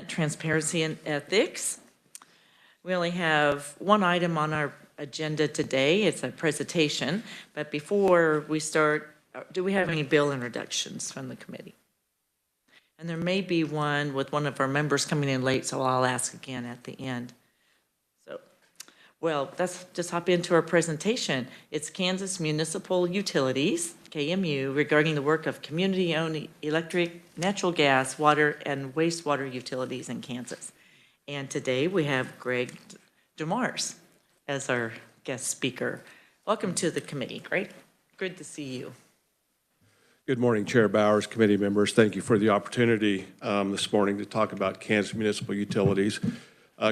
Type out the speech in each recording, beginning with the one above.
Transparency and ethics. We only have one item on our agenda today. It's a presentation, but before we start, do we have any bill introductions from the committee? And there may be one with one of our members coming in late, so I'll ask again at the end. So, well, let's just hop into our presentation. It's Kansas Municipal Utilities, KMU, regarding the work of community-owned electric, natural gas, water, and wastewater utilities in Kansas. And today we have Greg DeMars as our guest speaker. Welcome to the committee. Great. Good to see you. Good morning, Chair Bowers, committee members. Thank you for the opportunity this morning to talk about Kansas Municipal Utilities.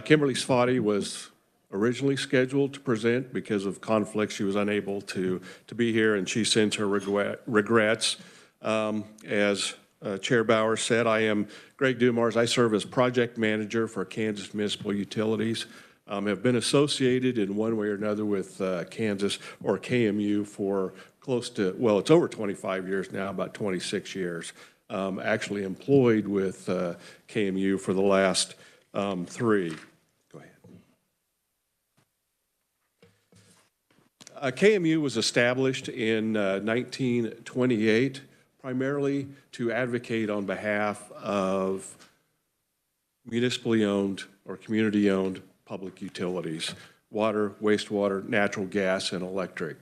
Kimberly Sfati was originally scheduled to present because of conflicts. She was unable to be here, and she sends her regrets. As Chair Bowers said, I am Greg DeMars. I serve as project manager for Kansas Municipal Utilities. Have been associated in one way or another with Kansas or KMU for close to, well, it's over 25 years now, about 26 years. Actually employed with KMU for the last 3. Go ahead. KMU was established in 1928, primarily to advocate on behalf of municipally owned or community-owned public utilities, water, wastewater, natural gas, and electric.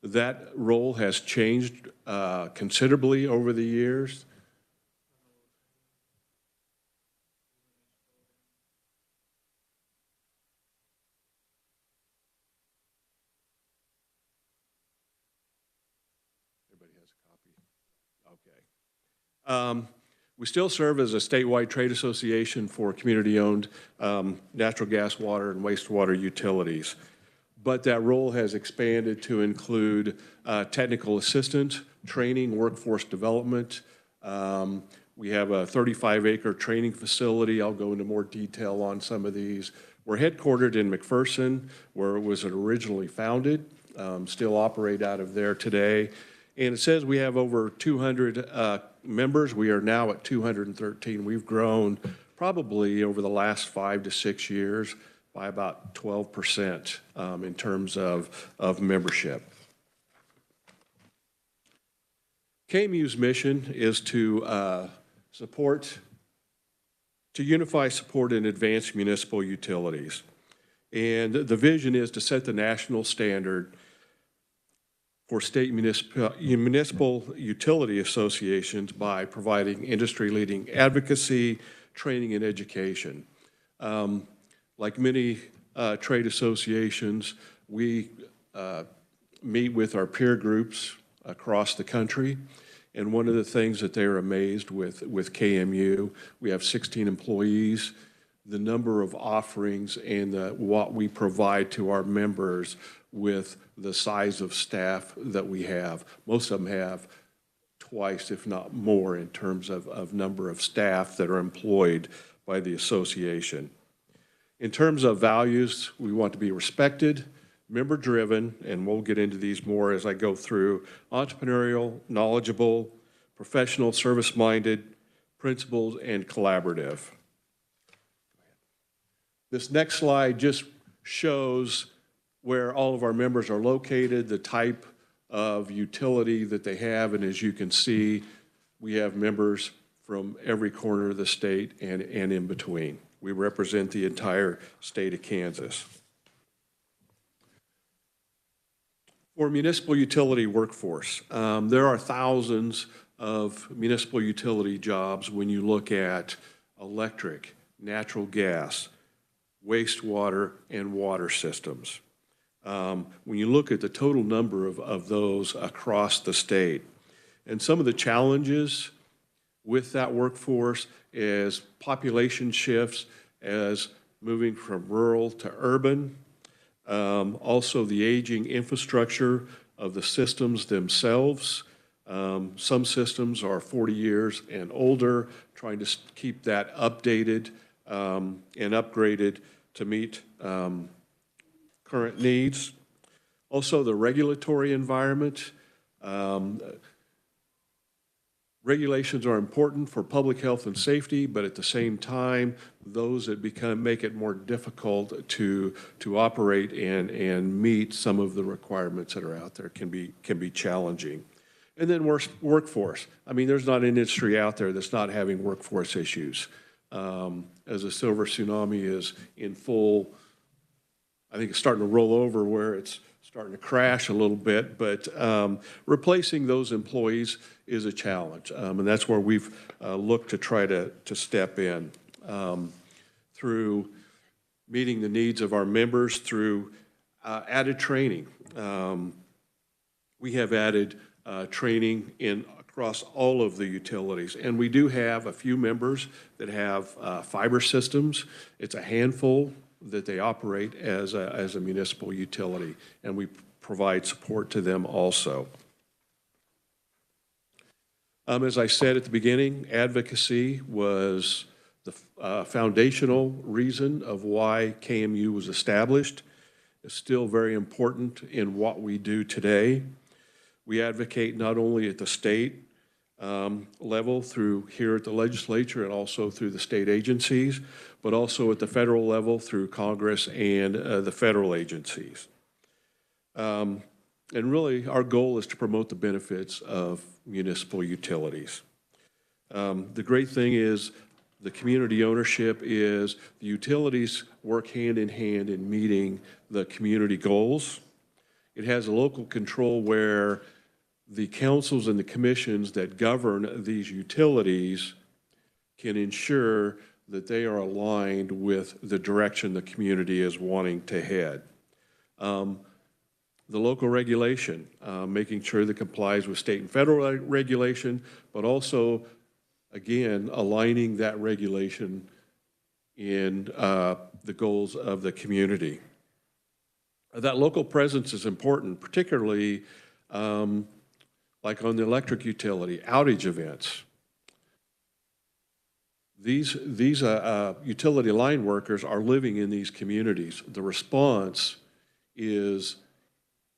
That role has changed considerably over the years. Everybody has a copy. Okay. We still serve as a statewide trade association for community-owned natural gas, water, and wastewater utilities. But that role has expanded to include technical assistance, training, workforce development. We have a 35-acre training facility. I'll go into more detail on some of these. We're headquartered in McPherson, where it was originally founded, still operate out of there today. And it says we have over 200 members. We are now at 213. We've grown probably over the last 5 to 6 years by about 12% in terms of membership. KMU's mission is to unify, support, and advance municipal utilities. And the vision is to set the national standard for state municipal utility associations by providing industry-leading advocacy, training, and education. Like many trade associations, we meet with our peer groups across the country, and one of the things that they're amazed with KMU, we have 16 employees, the number of offerings and what we provide to our members with the size of staff that we have. Most of them have twice, if not more, in terms of number of staff that are employed by the association. In terms of values, we want to be respected, member-driven, and we'll get into these more as I go through, entrepreneurial, knowledgeable, professional, service-minded, principled, and collaborative. This next slide just shows where all of our members are located, the type of utility that they have, and as you can see, we have members from every corner of the state and in between. We represent the entire state of Kansas. For municipal utility workforce, there are thousands of municipal utility jobs when you look at electric, natural gas, wastewater, and water systems. When you look at the total number of those across the state, and some of the challenges with that workforce is population shifts, as moving from rural to urban, also the aging infrastructure of the systems themselves. Some systems are 40 years and older, trying to keep that updated and upgraded to meet current needs. Also the regulatory environment. Regulations are important for public health and safety, but at the same time, those that make it more difficult to operate and meet some of the requirements that are out there can be challenging. And then workforce. I mean, there's not an industry out there that's not having workforce issues. As a silver tsunami is in full, I think it's starting to roll over where it's starting to crash a little bit, but replacing those employees is a challenge. And that's where we've looked to try to step in through meeting the needs of our members through added training. We have added training across all of the utilities, and we do have a few members that have fiber systems. It's a handful that they operate as a municipal utility, and we provide support to them also. As I said at the beginning, advocacy was the foundational reason of why KMU was established. It's still very important in what we do today. We advocate not only at the state level through here at the legislature and also through the state agencies, but also at the federal level through Congress and the federal agencies. And really, our goal is to promote the benefits of municipal utilities. The great thing is the community ownership is the utilities work hand in hand in meeting the community goals. It has a local control where the councils and the commissions that govern these utilities can ensure that they are aligned with the direction the community is wanting to head. The local regulation, making sure that complies with state and federal regulation, but also, again, aligning that regulation in the goals of the community. That local presence is important, particularly like on the electric utility, outage events. These utility line workers are living in these communities. The response is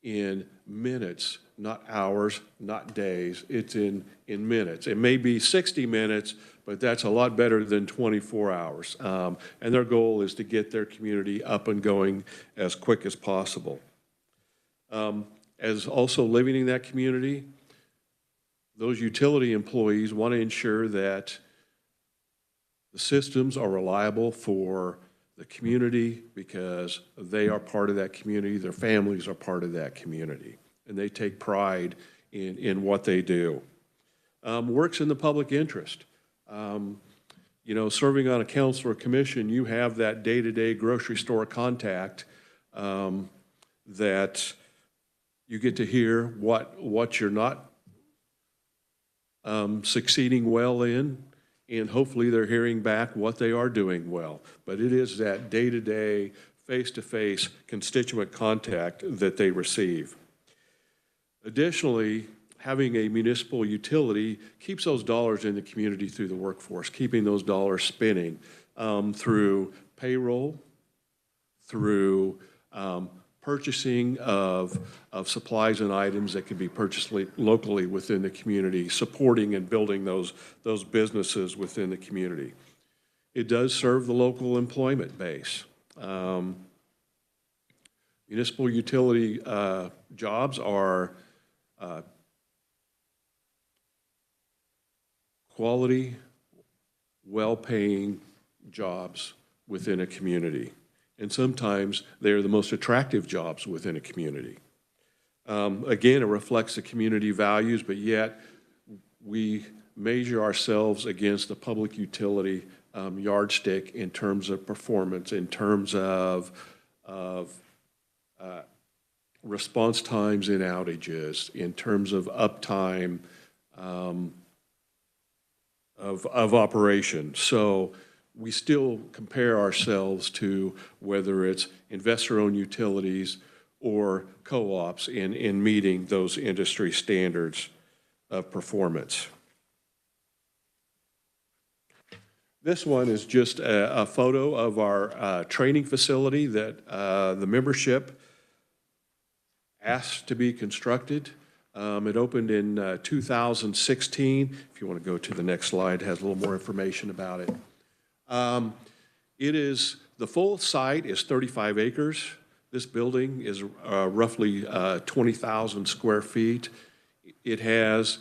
in minutes, not hours, not days. It's in minutes. It may be 60 minutes, but that's a lot better than 24 hours. And their goal is to get their community up and going as quick as possible. As also living in that community, those utility employees want to ensure that the systems are reliable for the community because they are part of that community, their families are part of that community, and they take pride in what they do. Works in the public interest. You know, serving on a council or commission, you have that day-to-day grocery store contact that you get to hear what you're not succeeding well in, and hopefully they're hearing back what they are doing well. But it is that day-to-day, face-to-face constituent contact that they receive. Additionally, having a municipal utility keeps those dollars in the community through the workforce, keeping those dollars spinning through payroll, through purchasing of supplies and items that can be purchased locally within the community, supporting and building those businesses within the community. It does serve the local employment base. Municipal utility jobs are quality, well-paying jobs within a community. And sometimes they're the most attractive jobs within a community. Again, it reflects the community values, but yet we measure ourselves against the public utility yardstick in terms of performance, in terms of response times in outages, in terms of uptime of operation. So we still compare ourselves to whether it's investor-owned utilities or co-ops in meeting those industry standards of performance. This one is just a photo of our training facility that the membership asked to be constructed. It opened in 2016. If you want to go to the next slide, it has a little more information about it. The full site is 35 acres. This building is roughly 20,000 square feet. It has,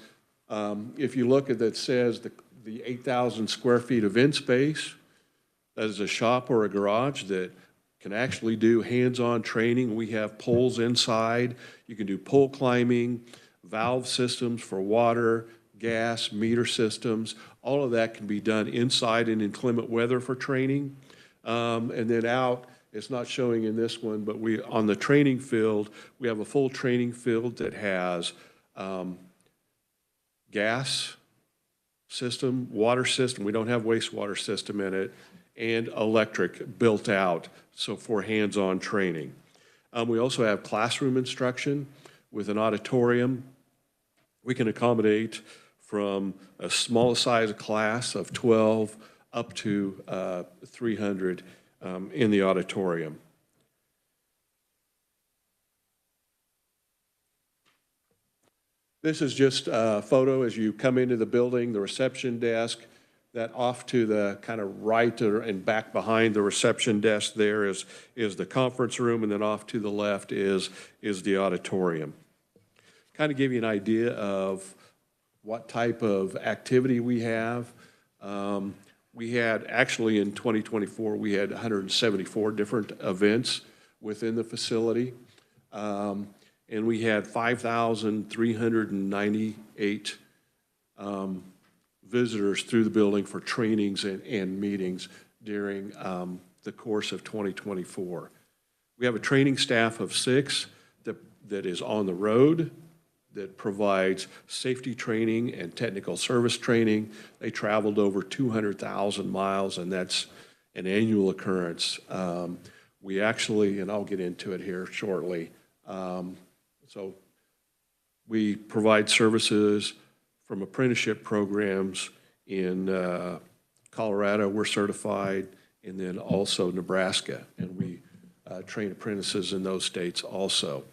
if you look at it, says the 8,000 square feet event space. That is a shop or a garage that can actually do hands-on training. We have poles inside. You can do pole climbing, valve systems for water, gas, meter systems. All of that can be done inside in inclement weather for training. And then out, it's not showing in this one, but on the training field, we have a full training field that has gas system, water system. We don't have wastewater system in it, and electric built out, so for hands-on training. We also have classroom instruction with an auditorium. We can accommodate from a small size class of 12 up to 300 in the auditorium. This is just a photo as you come into the building, the reception desk. That off to the kind of right and back behind the reception desk there is the conference room, and then off to the left is the auditorium. Kind of give you an idea of what type of activity we have. We had, actually in 2024, we had 174 different events within the facility. And we had 5,398 visitors through the building for trainings and meetings during the course of 2024. We have a training staff of 6 that is on the road, that provides safety training and technical service training. They traveled over 200,000 miles, and that's an annual occurrence. We actually, and I'll get into it here shortly, so we provide services from apprenticeship programs in Colorado, we're certified, and then also Nebraska, and we train apprentices in those states also.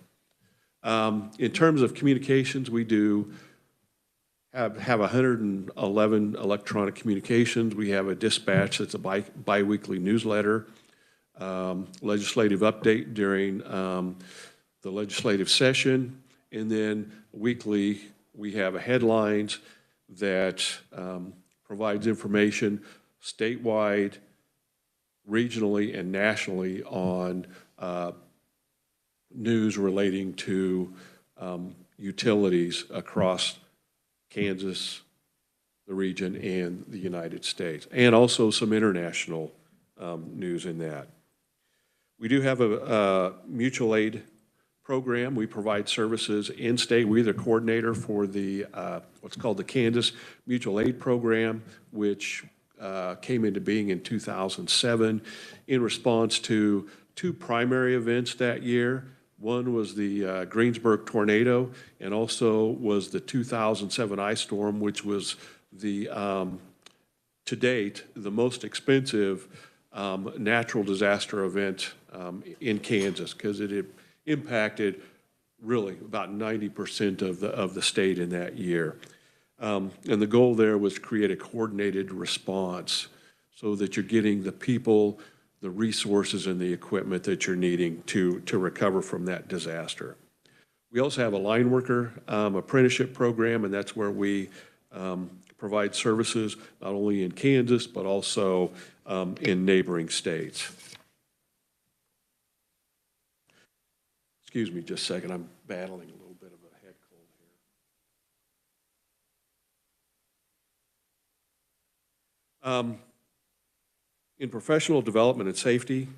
In terms of communications, we do have 111 electronic communications. We have a dispatch that's a bi-weekly newsletter, legislative update during the legislative session, and then weekly we have headlines that provides information statewide, regionally, and nationally on news relating to utilities across Kansas, the region, and the United States, and also some international news in that. We do have a mutual aid program. We provide services in-state. We're the coordinator for the what's called the Kansas Mutual Aid Program, which came into being in 2007 in response to 2 primary events that year. One was the Greensburg tornado, and also was the 2007 ice storm, which was the, to date, the most expensive natural disaster event in Kansas, because it impacted really about 90% of the state in that year. And the goal there was to create a coordinated response so that you're getting the people, the resources, and the equipment that you're needing to recover from that disaster. We also have a line worker apprenticeship program, and that's where we provide services not only in Kansas, but also in neighboring states. Excuse me just a second, I'm battling a little bit of a head cold here. In professional development and safety,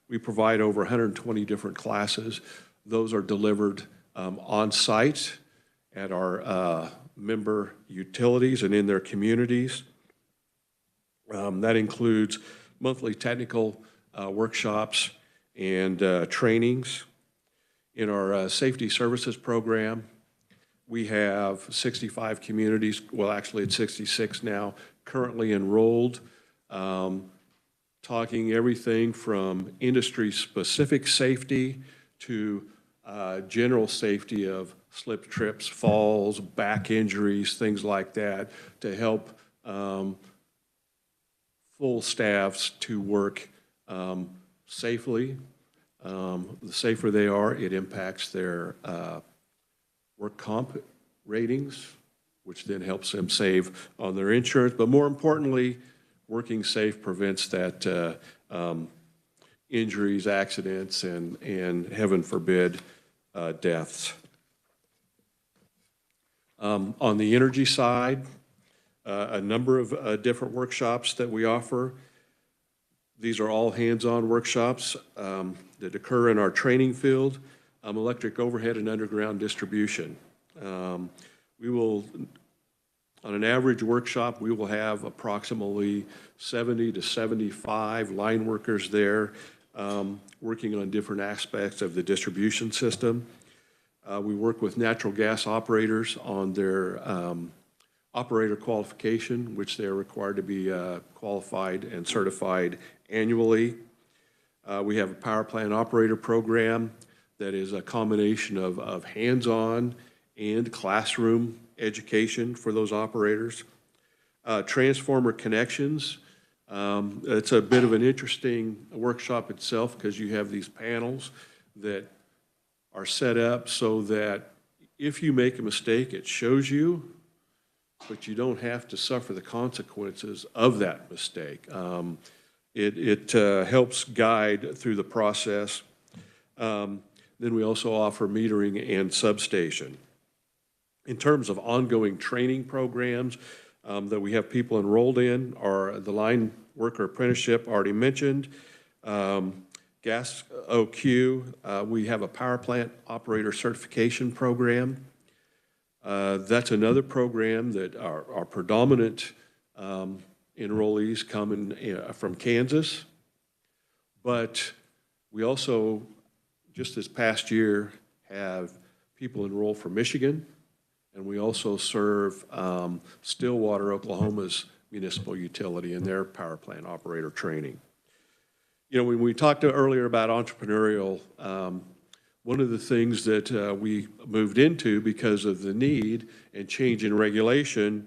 we provide over 120 different classes. Those are delivered on site at our member utilities and in their communities. That includes monthly technical workshops and trainings. In our safety services program, we have 65 communities, well actually it's 66 now, currently enrolled, talking everything from industry-specific safety to general safety of slip, trips, falls, back injuries, things like that, to help full staffs to work safely. The safer they are, it impacts their work comp ratings, which then helps them save on their insurance. But more importantly, working safe prevents that injuries, accidents, and heaven forbid, deaths. On the energy side, a number of different workshops that we offer. These are all hands-on workshops that occur in our training field, electric overhead and underground distribution. We will, on an average workshop, we will have approximately 70 to 75 line workers there working on different aspects of the distribution system. We work with natural gas operators on their operator qualification, which they're required to be qualified and certified annually. We have a power plant operator program that is a combination of hands-on and classroom education for those operators. Transformer connections. It's a bit of an interesting workshop itself because you have these panels that are set up so that if you make a mistake, it shows you, but you don't have to suffer the consequences of that mistake. It helps guide through the process. Then we also offer metering and substation. In terms of ongoing training programs that we have people enrolled in are the line worker apprenticeship already mentioned, gas OQ, we have a power plant operator certification program. That's another program that our predominant enrollees come in from Kansas, but we also, just this past year, have people enroll from Michigan, and we also serve Stillwater, Oklahoma's municipal utility in their power plant operator training. You know, when we talked earlier about entrepreneurial, one of the things that we moved into because of the need and change in regulation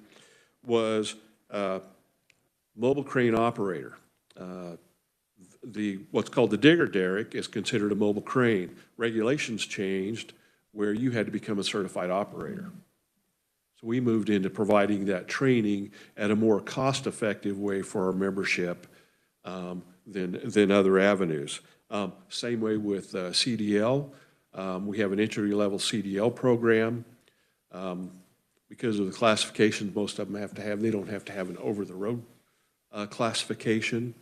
was mobile crane operator. What's called the digger derrick is considered a mobile crane. Regulations changed where you had to become a certified operator. So we moved into providing that training at a more cost-effective way for our membership than other avenues. Same way with CDL. We have an entry-level CDL program. Because of the classifications most of them have to have, they don't have to have an over-the-road classification.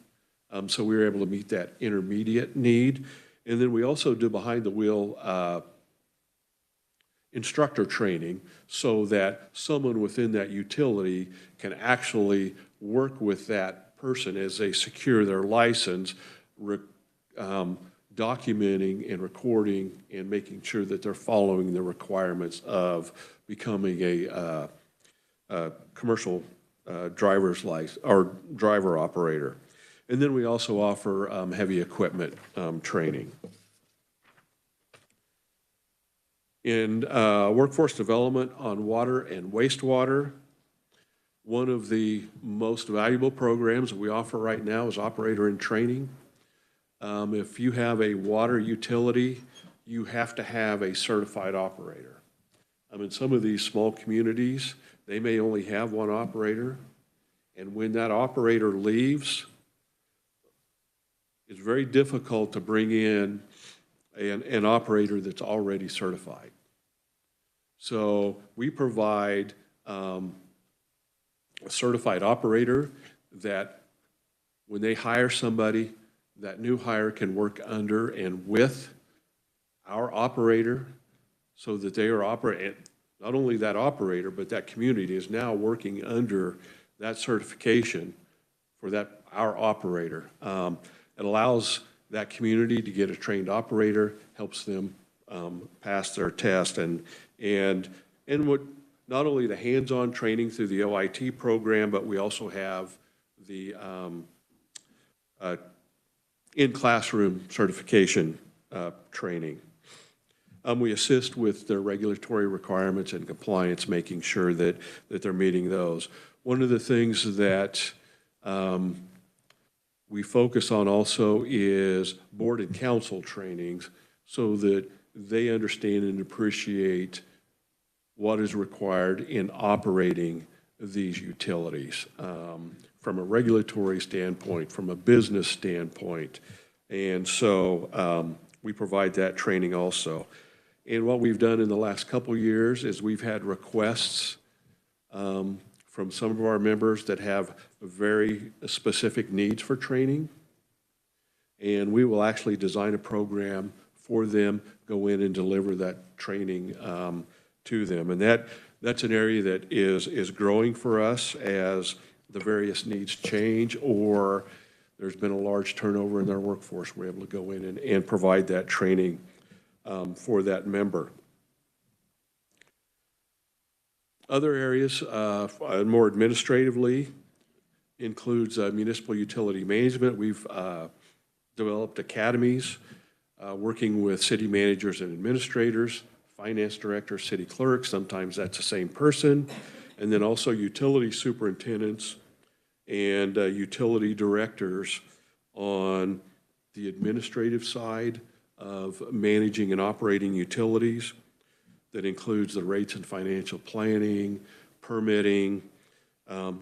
So we were able to meet that intermediate need. And then we also do behind-the-wheel instructor training so that someone within that utility can actually work with that person as they secure their license, documenting and recording and making sure that they're following the requirements of becoming a commercial driver's license or driver operator. And then we also offer heavy equipment training. In workforce development on water and wastewater, one of the most valuable programs that we offer right now is operator in training. If you have a water utility, you have to have a certified operator. In some of these small communities, they may only have one operator, and when that operator leaves, it's very difficult to bring in an operator that's already certified. So we provide a certified operator that when they hire somebody, that new hire can work under and with our operator so that they are operating, not only that operator, but that community is now working under that certification for our operator. It allows that community to get a trained operator, helps them pass their test, and what not only the hands-on training through the OIT program, but we also have the in-classroom certification training. We assist with their regulatory requirements and compliance, making sure that they're meeting those. One of the things that we focus on also is board and council trainings so that they understand and appreciate what is required in operating these utilities from a regulatory standpoint, from a business standpoint. And so we provide that training also. And what we've done in the last couple years is we've had requests from some of our members that have very specific needs for training. And we will actually design a program for them, go in and deliver that training to them. And that's an area that is growing for us as the various needs change, or there's been a large turnover in their workforce. We're able to go in and provide that training for that member. Other areas, more administratively, includes municipal utility management. We've developed academies working with city managers and administrators, finance director, city clerk, sometimes that's the same person, and then also utility superintendents and utility directors on the administrative side of managing and operating utilities. That includes the rates and financial planning, permitting,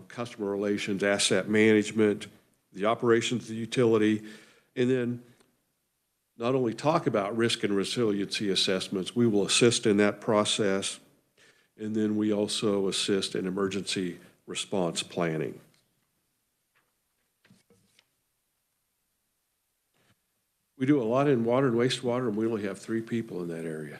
customer relations, asset management, the operations of the utility, and then not only talk about risk and resiliency assessments, we will assist in that process, and then we also assist in emergency response planning. We do a lot in water and wastewater, and we only have 3 people in that area.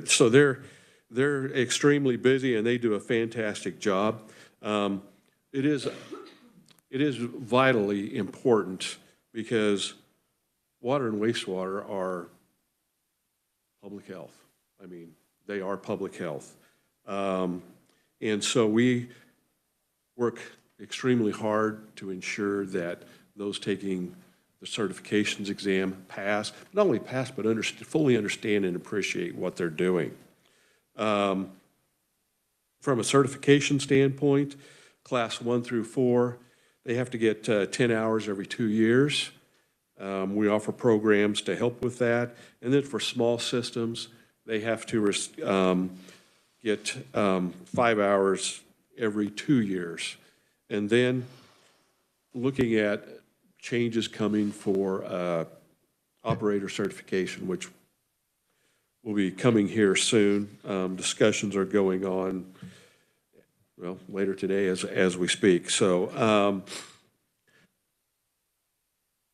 So they're extremely busy, and they do a fantastic job. It is vitally important because water and wastewater are public health. I mean, they are public health. And so we work extremely hard to ensure that those taking the certifications exam pass, not only pass, but fully understand and appreciate what they're doing. From a certification standpoint, class 1 through 4, they have to get 10 hours every 2 years. We offer programs to help with that. And then for small systems, they have to get 5 hours every 2 years. And then looking at changes coming for operator certification, which will be coming here soon. Discussions are going on, well, later today as we speak. So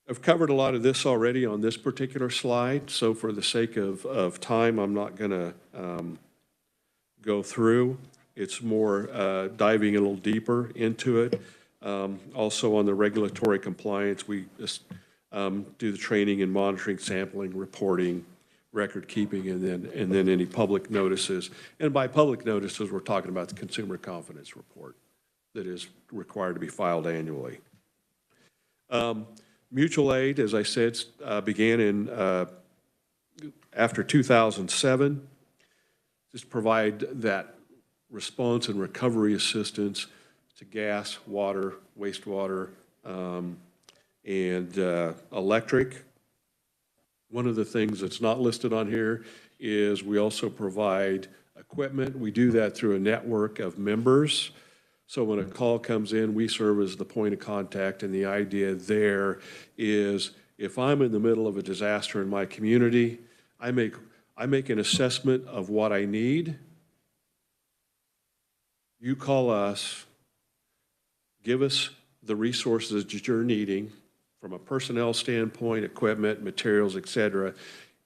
I've covered a lot of this already on this particular slide. So for the sake of time, I'm not going to go through. It's more diving a little deeper into it. Also on the regulatory compliance, we just do the training and monitoring, sampling, reporting, record keeping, and then any public notices. And by public notices, we're talking about the consumer confidence report that is required to be filed annually. Mutual aid, as I said, began in after 2007. Just provide that response and recovery assistance to gas, water, wastewater, and electric. One of the things that's not listed on here is we also provide equipment. We do that through a network of members. So when a call comes in, we serve as the point of contact, and the idea there is if I'm in the middle of a disaster in my community, I make an assessment of what I need. You call us, give us the resources that you're needing from a personnel standpoint, equipment, materials, et cetera,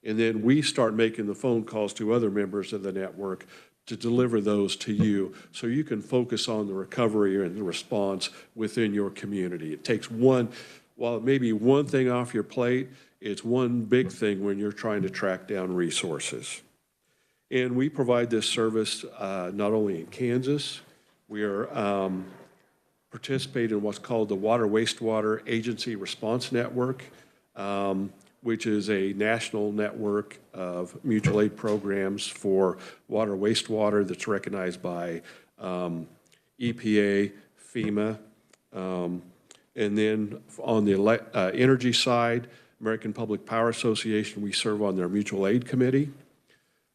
and then we start making the phone calls to other members of the network to deliver those to you so you can focus on the recovery and the response within your community. It takes one, while it may be one thing off your plate, it's one big thing when you're trying to track down resources. And we provide this service not only in Kansas, we are participate in what's called the Water Wastewater Agency Response Network. which is a national network of mutual aid programs for water, wastewater that's recognized by EPA, FEMA. And then on the energy side, American Public Power Association, we serve on their mutual aid committee.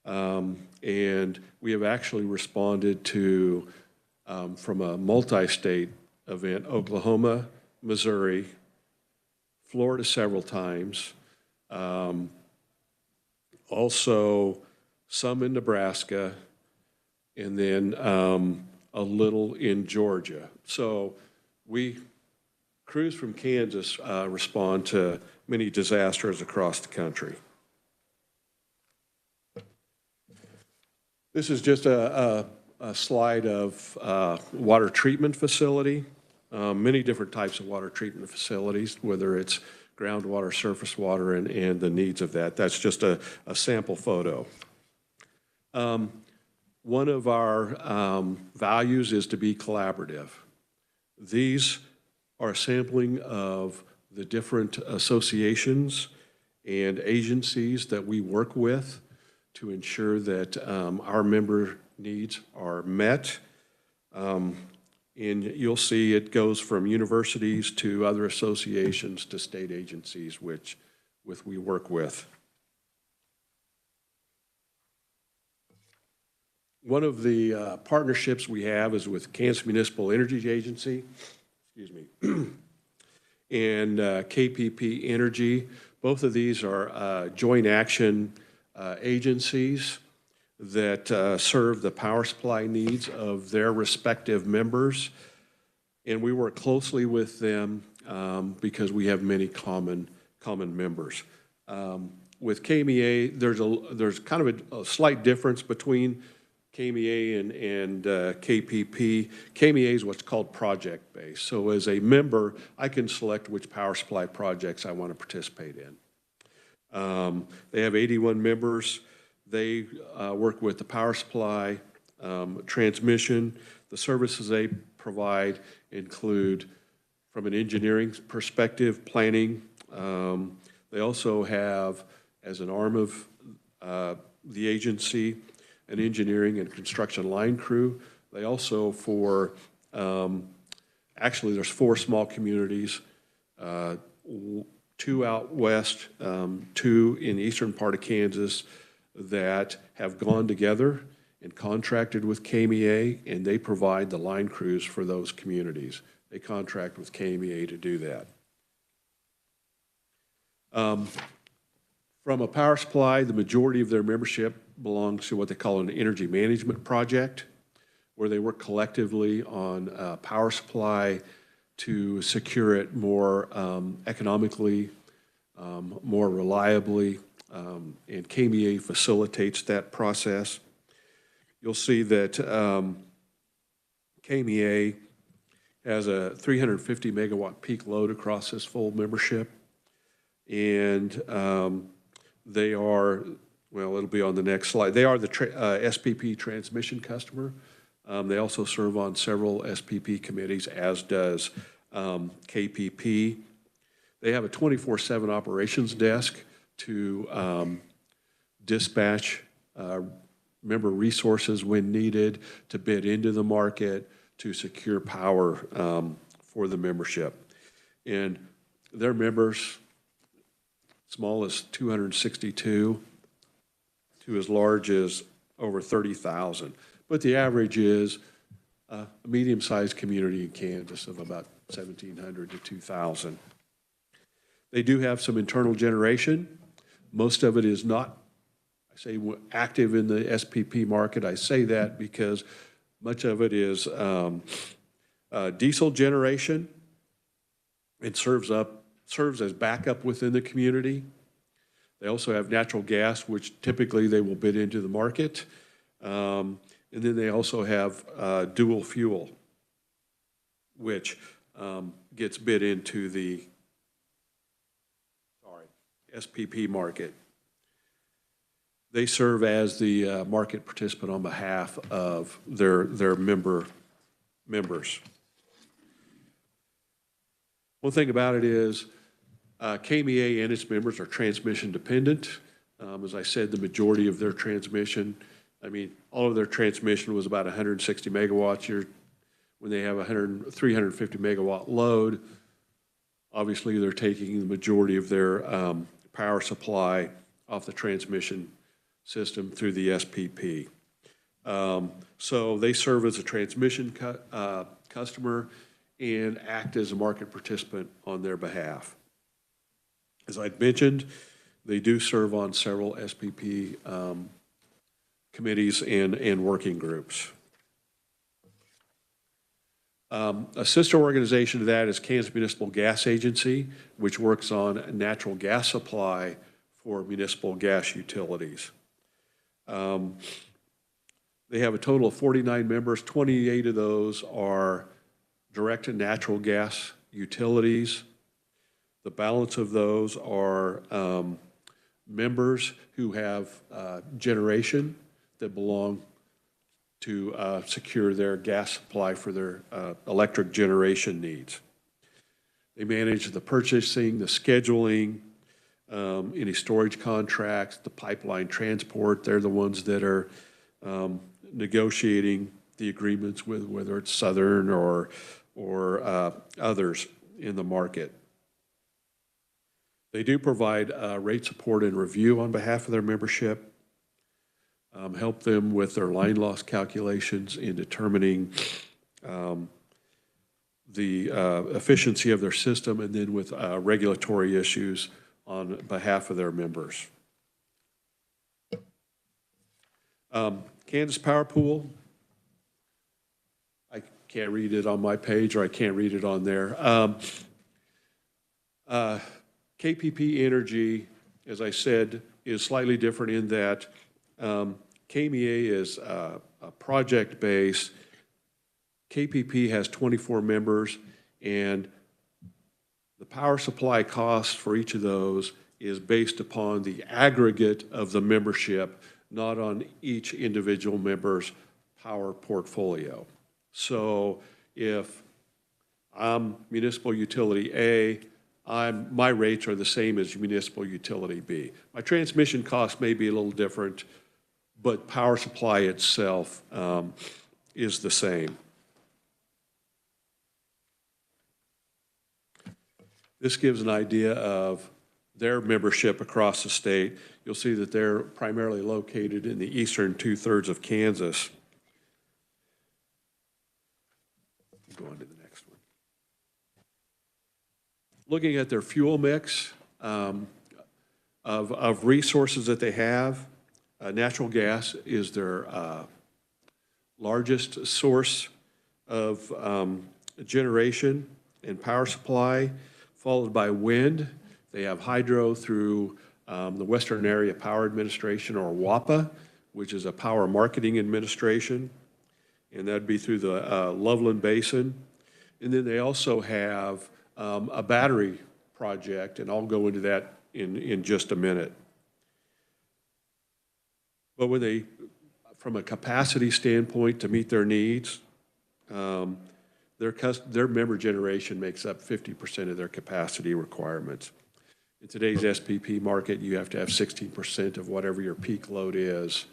And we have actually responded to, from a multi-state event, Oklahoma, Missouri, Florida several times, also some in Nebraska, and then a little in Georgia. So crews from Kansas respond to many disasters across the country. This is just a slide of water treatment facility. Many different types of water treatment facilities, whether it's groundwater, surface water, and the needs of that. That's just a sample photo. One of our values is to be collaborative. These are a sampling of the different associations and agencies that we work with to ensure that our member needs are met. And you'll see it goes from universities to other associations to state agencies which we work with. One of the partnerships we have is with Kansas Municipal Energy Agency, and KPP Energy. Both of these are joint action agencies that serve the power supply needs of their respective members. And we work closely with them because we have many common members. With KMEA, there's kind of a slight difference between KMEA and KPP. KMEA is what's called project-based. So as a member, I can select which power supply projects I want to participate in. They have 81 members. They work with the power supply, transmission. The services they provide include, from an engineering perspective, planning. They also have, as an arm of the agency, an engineering and construction line crew. They also actually there's 4 small communities, 2 out west, 2 in the eastern part of Kansas that have gone together and contracted with KMEA, and they provide the line crews for those communities. They contract with KMEA to do that. From a power supply, the majority of their membership belongs to what they call an energy management project, where they work collectively on power supply to secure it more economically, more reliably, and KMEA facilitates that process. You'll see that KMEA has a 350 megawatt peak load across this full membership, and they are, well, it'll be on the next slide. They are the SPP transmission customer. They also serve on several SPP committees, as does KPP. They have a 24/7 operations desk to dispatch member resources when needed, to bid into the market, to secure power for the membership. And their members, small as 262 to as large as over 30,000. But the average is a medium-sized community in Kansas of about 1,700 to 2,000. They do have some internal generation. Most of it is not, I say, active in the SPP market. I say that because much of it is diesel generation. It serves as backup within the community. They also have natural gas, which typically they will bid into the market. And then they also have dual fuel, which gets bid into the SPP market. They serve as the market participant on behalf of their members. One thing about it is KMEA and its members are transmission dependent. As I said, the majority of their transmission, all of their transmission was about 160 megawatts. When they have 350 megawatt load, obviously they're taking the majority of their power supply off the transmission system through the SPP. So they serve as a transmission customer and act as a market participant on their behalf. As I'd mentioned, they do serve on several SPP committees and working groups. A sister organization to that is Kansas Municipal Gas Agency, which works on natural gas supply for municipal gas utilities. They have a total of 49 members. 28 of those are direct and natural gas utilities. The balance of those are members who have generation that belong to secure their gas supply for their electric generation needs. They manage the purchasing, the scheduling, any storage contracts, the pipeline transport. They're the ones that are negotiating the agreements with whether it's Southern or others in the market. They do provide rate support and review on behalf of their membership, help them with their line loss calculations in determining the efficiency of their system, and then with regulatory issues on behalf of their members. Kansas Power Pool, I can't read it on my page, or I can't read it on there. KPP Energy, as I said, is slightly different in that KMEA is a project-based. KPP has 24 members, and the power supply cost for each of those is based upon the aggregate of the membership, not on each individual member's power portfolio. So if I'm municipal utility A, my rates are the same as municipal utility B. My transmission cost may be a little different, but power supply itself is the same. This gives an idea of their membership across the state. You'll see that they're primarily located in the eastern 2/3 of Kansas. Go on to the next one. Looking at their fuel mix of resources that they have, natural gas is their largest source of generation and power supply, followed by wind. They have hydro through the Western Area Power Administration, or WAPA, which is a power marketing administration, and that'd be through the Loveland Basin. And then they also have a battery project, and I'll go into that in just a minute. But when they, from a capacity standpoint to meet their needs, their member generation makes up 50% of their capacity requirements. In today's SPP market, you have to have 16% of whatever your peak load is,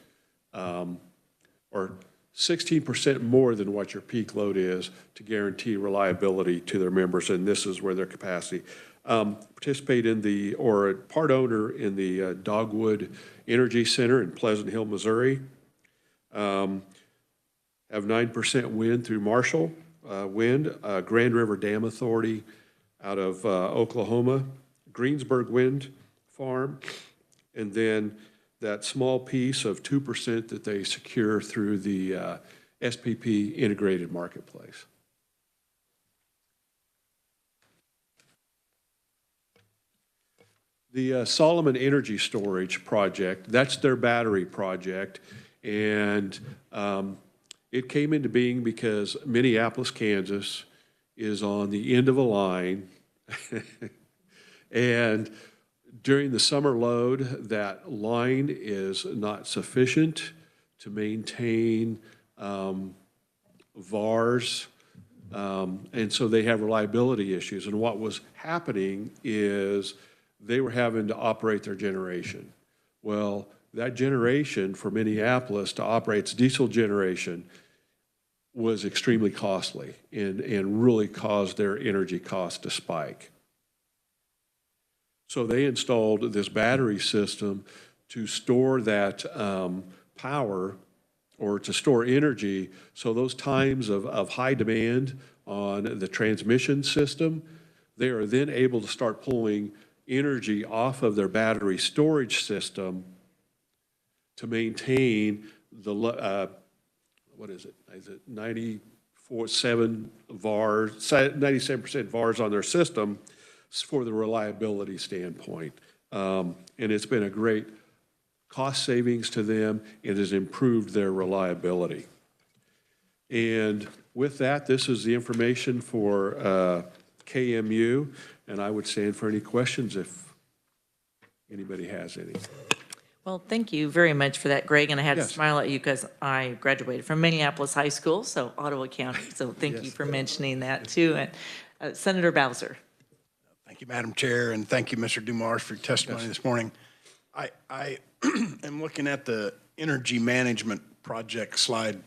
or 16% more than what your peak load is to guarantee reliability to their members, and this is where their capacity. Participate in the, or part owner in the Dogwood Energy Center in Pleasant Hill, Missouri. Have 9% wind through Marshall Wind, Grand River Dam Authority out of Oklahoma, Greensburg Wind Farm, and then that small piece of 2% that they secure through the SPP integrated marketplace. The Solomon Energy Storage Project, that's their battery project, and it came into being because Minneapolis, Kansas is on the end of a line and during the summer load, that line is not sufficient to maintain VARs And so they have reliability issues. And what was happening is they were having to operate their generation. Well, that generation for Minneapolis to operate its diesel generation was extremely costly and really caused their energy costs to spike. So they installed this battery system to store that power or to store energy. So those times of high demand on the transmission system, they are then able to start pulling energy off of their battery storage system to maintain the, what is it 97% VARs on their system for the reliability standpoint. And it's been a great cost savings to them. It has improved their reliability. And with that, this is the information for KMU, and I would stand for any questions if anybody has any. Well, thank you very much for that, Greg, and I had to Yes. smile at you because I graduated from Minneapolis High School, so Ottawa County, so thank you for mentioning that too. And Senator Bowser. Thank you, Madam Chair, and thank you, Mr. Dumars, for your testimony this morning. I am looking at the energy management project slide.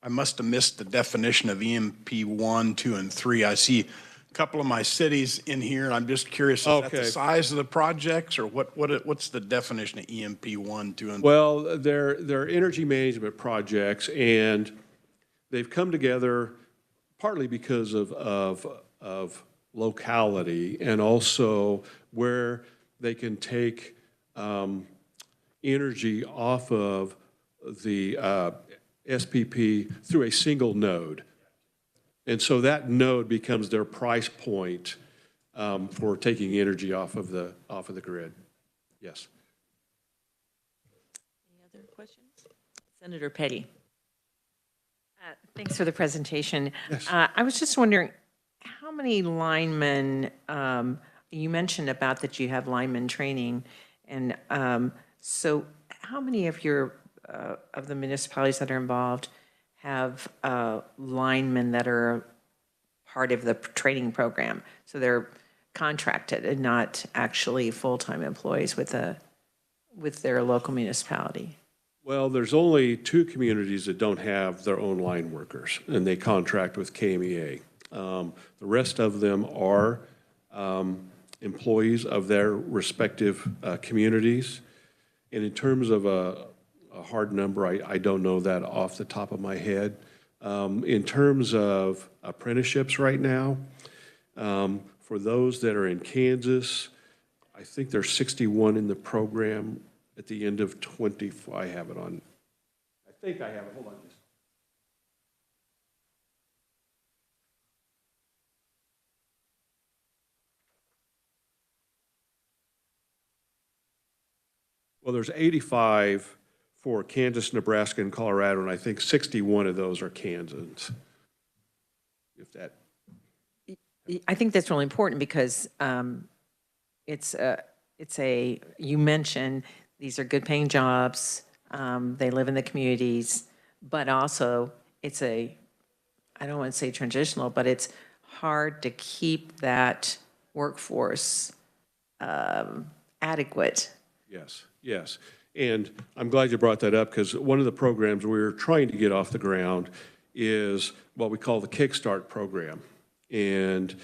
I must have missed the definition of EMP 1, 2, and 3. I see a couple of my cities in here, and I'm just curious, is that the size of the projects, or what's the definition of EMP 1, 2, and 3? Well, they're energy management projects, and they've come together partly because of locality and also where they can take energy off of the SPP through a single node. And so that node becomes their price point for taking energy off of the grid. Yes. Any other questions? Senator Petty. Thanks for the presentation. Yes. I was just wondering, how many linemen, you mentioned about that you have lineman training, and so how many of your of the municipalities that are involved have linemen that are part of the training program? So they're contracted and not actually full-time employees with their local municipality. Well, there's only 2 communities that don't have their own line workers, and they contract with KMEA. The rest of them are employees of their respective communities. And in terms of a hard number, I don't know that off the top of my head. In terms of apprenticeships right now, for those that are in Kansas, I think there's 61 in the program at the end of 24. I have it on. I think I have it. Hold on just. Well, there's 85 for Kansas, Nebraska, and Colorado, and I think 61 of those are Kansans. If that. I think that's really important because you mentioned these are good paying jobs, they live in the communities, but also I don't want to say transitional, but it's hard to keep that workforce adequate. Yes, yes. And I'm glad you brought that up because one of the programs we're trying to get off the ground is what we call the Kickstart program. And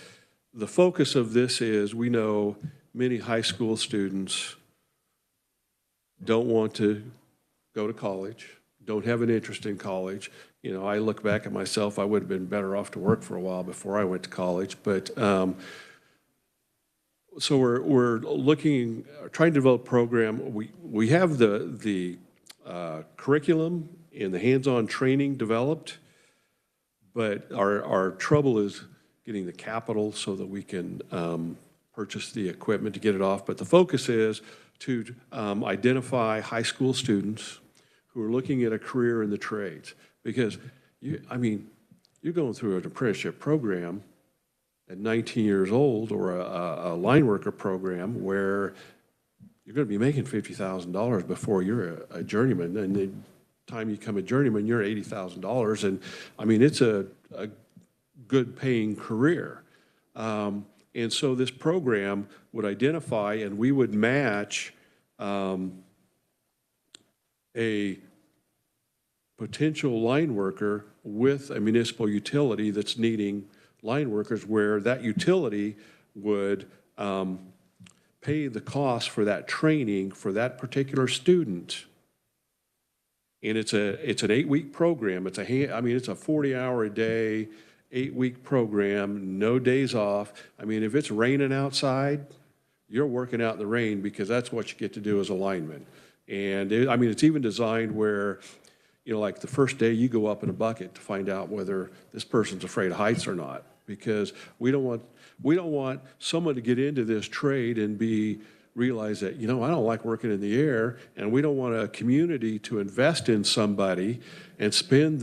the focus of this is we know many high school students don't want to go to college, don't have an interest in college. You know, I look back at myself, I would have been better off to work for a while before I went to college. But so we're looking, trying to develop a program. We have the curriculum and the hands-on training developed, but our trouble is getting the capital so that we can purchase the equipment to get it off. But the focus is to identify high school students who are looking at a career in the trades. Because, you're going through an apprenticeship program at 19 years old or a line worker program where you're going to be making $50,000 before you're a journeyman. And the time you become a journeyman, you're $80,000. And, it's a good paying career. And so this program would identify and we would match a potential line worker with a municipal utility that's needing line workers, where that utility would pay the cost for that training for that particular student. And it's an 8-week program. It's it's a 40-hour a day, 8-week program, no days off. I mean, if it's raining outside, you're working out in the rain, because that's what you get to do as a lineman. And it's even designed where, like the first day you go up in a bucket to find out whether this person's afraid of heights or not, because we don't want someone to get into this trade and realize that, I don't like working in the air, and we don't want a community to invest in somebody and spend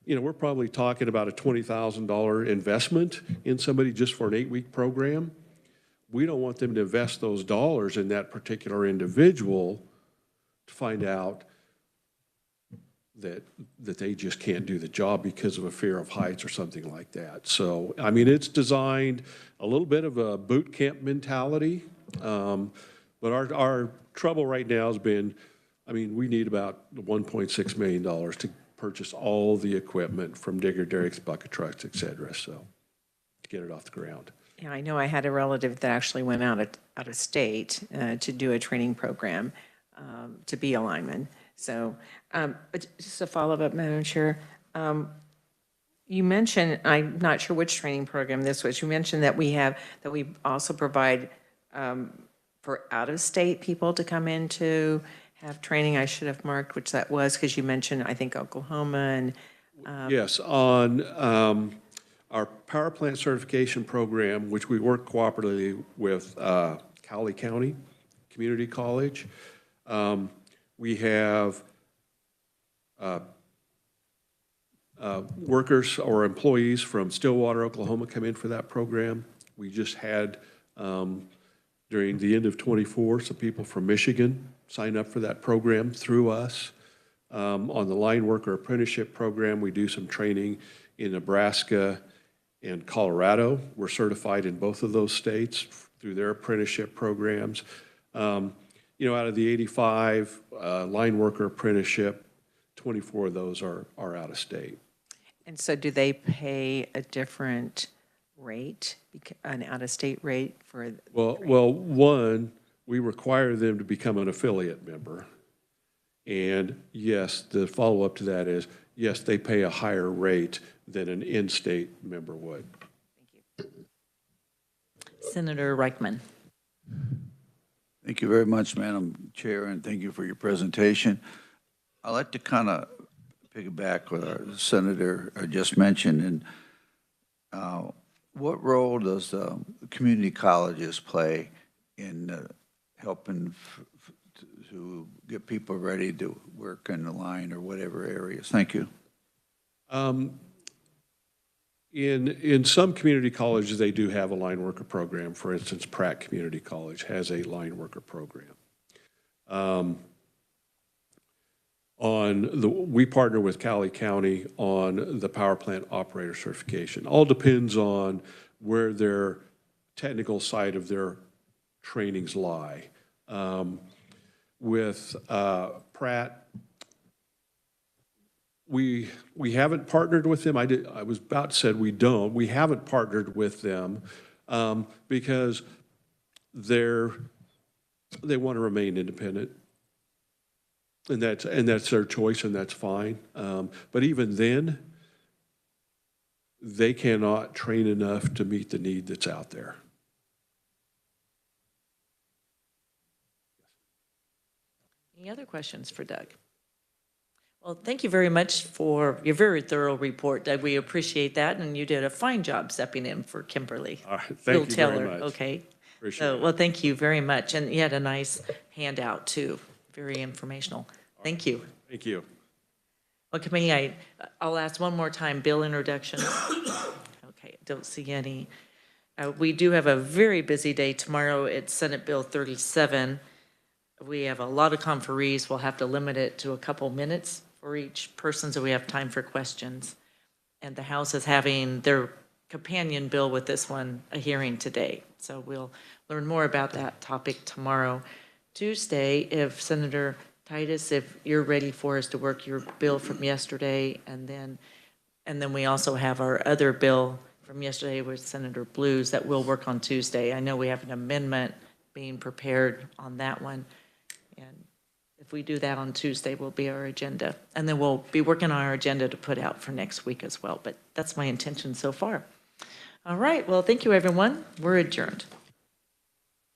we're probably talking about a $20,000 investment in somebody just for an 8-week program. We don't want them to invest those dollars in that particular individual to find out that they just can't do the job because of a fear of heights or something like that. So, it's designed a little bit of a boot camp mentality. But our trouble right now has been, we need about $1.6 million to purchase all the equipment from digger derricks, bucket trucks, et cetera, so to get it off the ground. Yeah, I know I had a relative that actually went out of state to do a training program to be a lineman. So, but just a follow-up, Madam Chair. You mentioned, I'm not sure which training program this was, you mentioned that we also provide for out-of-state people to come in to have training. I should have marked which that was, because you mentioned, I think, Oklahoma and. Yes, on our power plant certification program, which we work cooperatively with Cowley County Community College, we have workers or employees from Stillwater, Oklahoma come in for that program. We just had, during the end of '24, some people from Michigan sign up for that program through us. On the line worker apprenticeship program, we do some training in Nebraska and Colorado. We're certified in both of those states through their apprenticeship programs. Out of the 85 line worker apprenticeship, 24 of those are out of state. And so do they pay a different rate, an out-of-state rate for? Well, one, we require them to become an affiliate member. And yes, the follow-up to that is, yes, they pay a higher rate than an in-state member would. Thank you. Senator Reichman. Thank you very much, Madam Chair, and thank you for your presentation. I'd like to kind of piggyback what our senator just mentioned. And what role does community colleges play in helping to get people ready to work in the line or whatever areas? Thank you. In some community colleges, they do have a line worker program. For instance, Pratt Community College has a line worker program. We partner with Cowley County on the power plant operator certification. All depends on where their technical side of their trainings lie. With Pratt, we haven't partnered with them. I was about to say we don't. We haven't partnered with them because they want to remain independent, and that's their choice, and that's fine. But even then, they cannot train enough to meet the need that's out there. Any other questions for Doug? Well, thank you very much for your very thorough report, Doug. We appreciate that, and you did a fine job stepping in for Kimberly. All right, thank you very much. Okay. Appreciate it. Well, thank you very much, and you had a nice handout too, very informational. Thank you. Thank you. Well, committee, I'll ask one more time, bill introductions. Okay, don't see any. We do have a very busy day tomorrow. It's Senate Bill 37. We have a lot of conferees. We'll have to limit it to a couple minutes for each person so we have time for questions. and the House is having their companion bill with this one, a hearing today. So we'll learn more about that topic tomorrow. Tuesday, if Senator Titus, if you're ready for us to work your bill from yesterday, and then we also have our other bill from yesterday with Senator Blues that we'll work on Tuesday. I know we have an amendment being prepared on that one. And if we do that on Tuesday, will be our agenda. And then we'll be working on our agenda to put out for next week as well. But that's my intention so far. All right, well, thank you, everyone. We're adjourned.